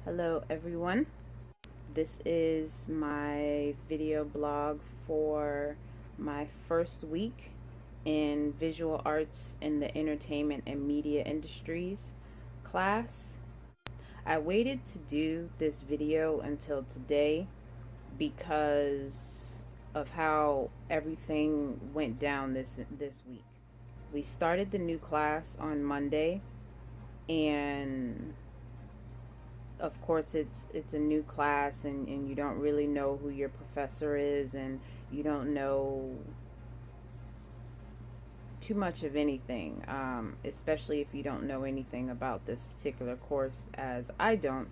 Hello everyone. This is my video blog for my first week in visual arts in the entertainment and media industries class. I waited to do this video until today because of how everything went down this week. We started the new class on Monday, and of course it's a new class, and you don't really know who your professor is, and you don't know too much of anything, especially if you don't know anything about this particular course, as I don't.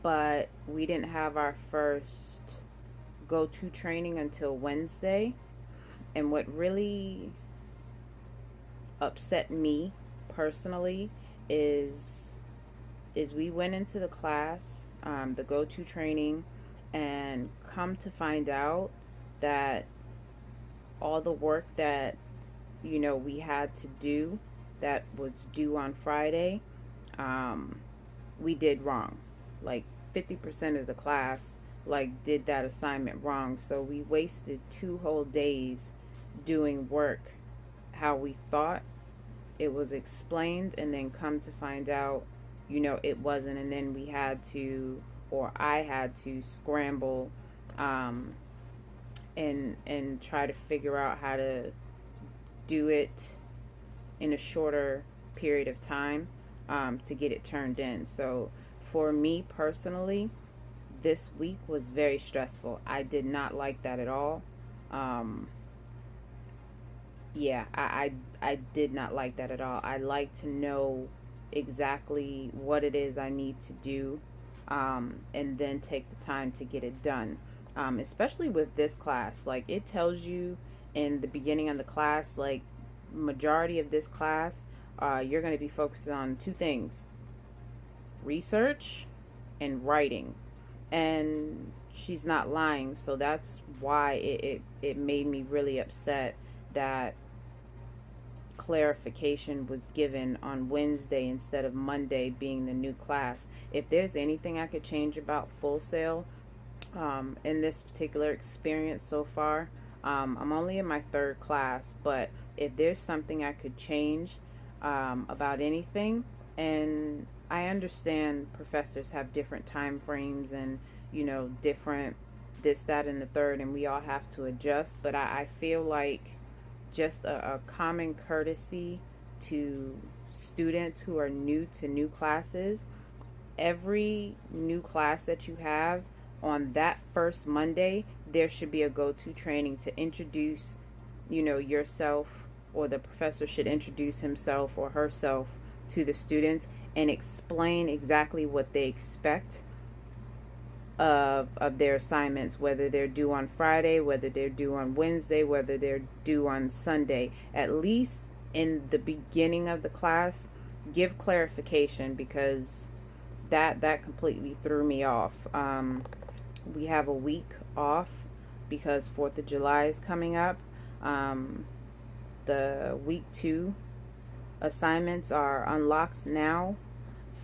But we didn't have our first go-to training until Wednesday, and what really upset me personally is we went into the class, the go-to training, and come to find out that all the work that we had to do that was due on Friday, we did wrong. Like 50% of the class did that assignment wrong. So we wasted 2 whole days doing work how we thought it was explained, and then come to find out it wasn't, and then we had to, or I had to scramble and try to figure out how to do it in a shorter period of time to get it turned in. So for me personally, this week was very stressful. I did not like that at all. Yeah, I did not like that at all. I like to know exactly what it is I need to do, and then take the time to get it done. Especially with this class, it tells you in the beginning of the class, majority of this class, you're going to be focused on 2 things: research and writing. And she's not lying, so that's why it made me really upset that clarification was given on Wednesday instead of Monday being the new class. If there's anything I could change about FullSail in this particular experience so far, I'm only in my 3rd class, but if there's something I could change about anything, and I understand professors have different time frames and different this, that, and the third, and we all have to adjust, but I feel like just a common courtesy to students who are new to new classes. Every new class that you have, on that first Monday, there should be a go-to training to introduce, yourself, or the professor should introduce himself or herself to the students and explain exactly what they expect of their assignments, whether they're due on Friday, whether they're due on Wednesday, whether they're due on Sunday. At least in the beginning of the class, give clarification, because that completely threw me off. We have a week off because 4th of July is coming up. The week 2 assignments are unlocked now,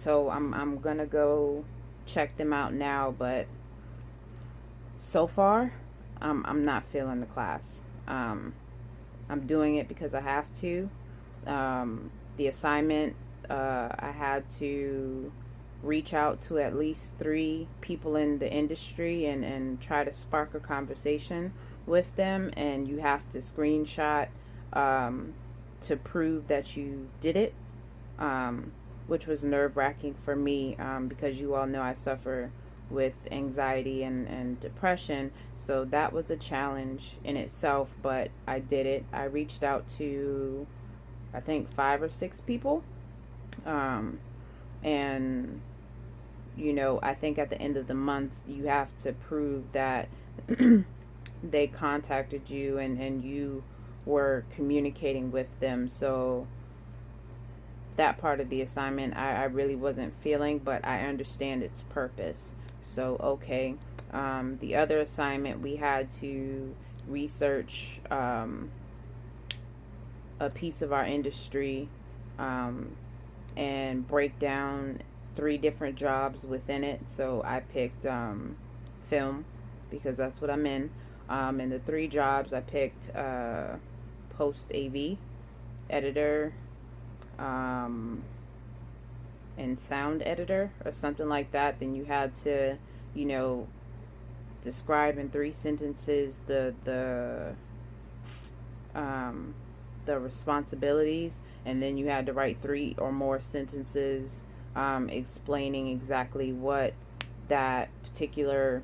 so I'm gonna go check them out now, but so far I'm not feeling the class. I'm doing it because I have to. The assignment, I had to reach out to at least 3 people in the industry and try to spark a conversation with them, and you have to screenshot to prove that you did it, which was nerve-wracking for me, because you all know I suffer with anxiety and depression, so that was a challenge in itself, but I did it. I reached out to, I think, 5 or 6 people, and I think at the end of the month you have to prove that they contacted you and you were communicating with them. So that part of the assignment I really wasn't feeling, but I understand its purpose. So okay. The other assignment, we had to research a piece of our industry, and break down 3 different jobs within it. So I picked film because that's what I'm in. And the 3 jobs I picked post AV editor, and sound editor or something like that. Then you had to, you know, describe in 3 sentences the responsibilities, and then you had to write 3 or more sentences explaining exactly what that particular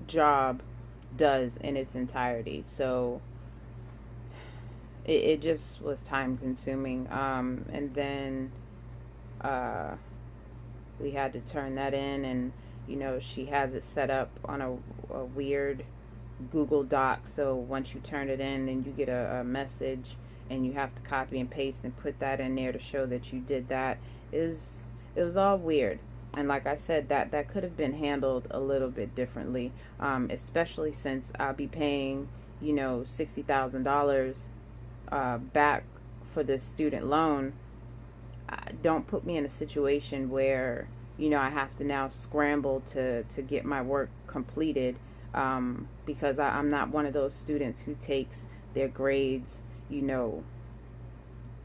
job does in its entirety. So it just was time consuming. And then we had to turn that in, and you know, she has it set up on a weird Google Doc. So once you turn it in, then you get a message, and you have to copy and paste and put that in there to show that you did that. It was all weird. And like I said, that could have been handled a little bit differently, especially since I'll be paying, you know, $60,000 back for this student loan. Don't put me in a situation where, you know, I have to now scramble to get my work completed, because I'm not one of those students who takes their grades, you know,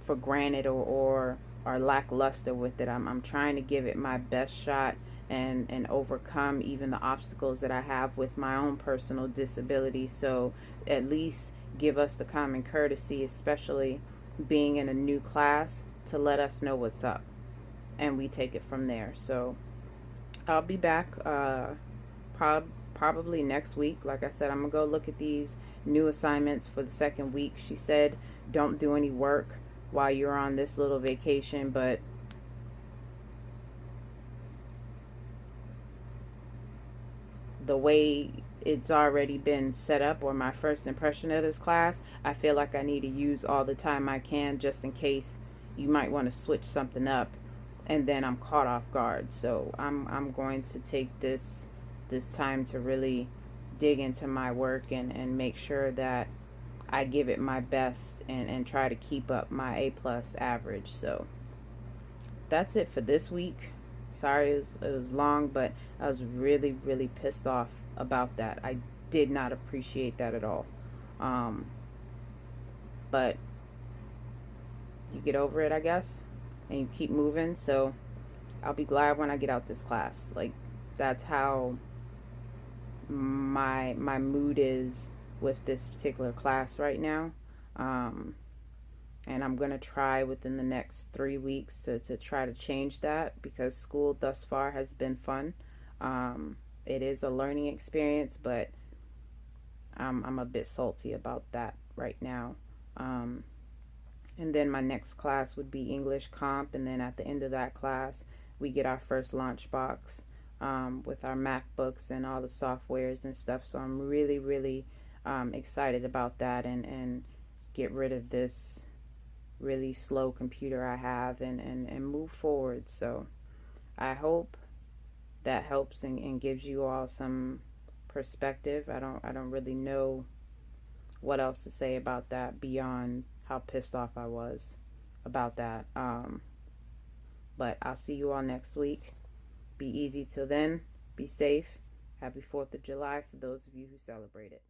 for granted or lackluster with it. I'm trying to give it my best shot and overcome even the obstacles that I have with my own personal disability. So at least give us the common courtesy, especially being in a new class, to let us know what's up, and we take it from there. So I'll be back probably next week. Like I said, I'm gonna go look at these new assignments for the 2nd week. She said don't do any work while you're on this little vacation, but the way it's already been set up, or my first impression of this class, I feel like I need to use all the time I can, just in case you might want to switch something up and then I'm caught off guard. So I'm going to take this time to really dig into my work and make sure that I give it my best and try to keep up my A+ average. So that's it for this week. Sorry it was long, but I was really, really pissed off about that. I did not appreciate that at all. But you get over it, I guess, and you keep moving. So I'll be glad when I get out this class. Like, that's how my mood is with this particular class right now. And I'm going to try within the next 3 weeks to try to change that, because school thus far has been fun. It is a learning experience, but I'm a bit salty about that right now. And then my next class would be English Comp, and then at the end of that class, we get our first lunchbox with our MacBooks and all the softwares and stuff. So I'm really, really excited about that, and get rid of this really slow computer I have and move forward. So I hope that helps and gives you all some perspective. I don't really know what else to say about that beyond how pissed off I was about that. But I'll see you all next week. Be easy till then. Be safe. Happy 4th of July for those of you who celebrate it.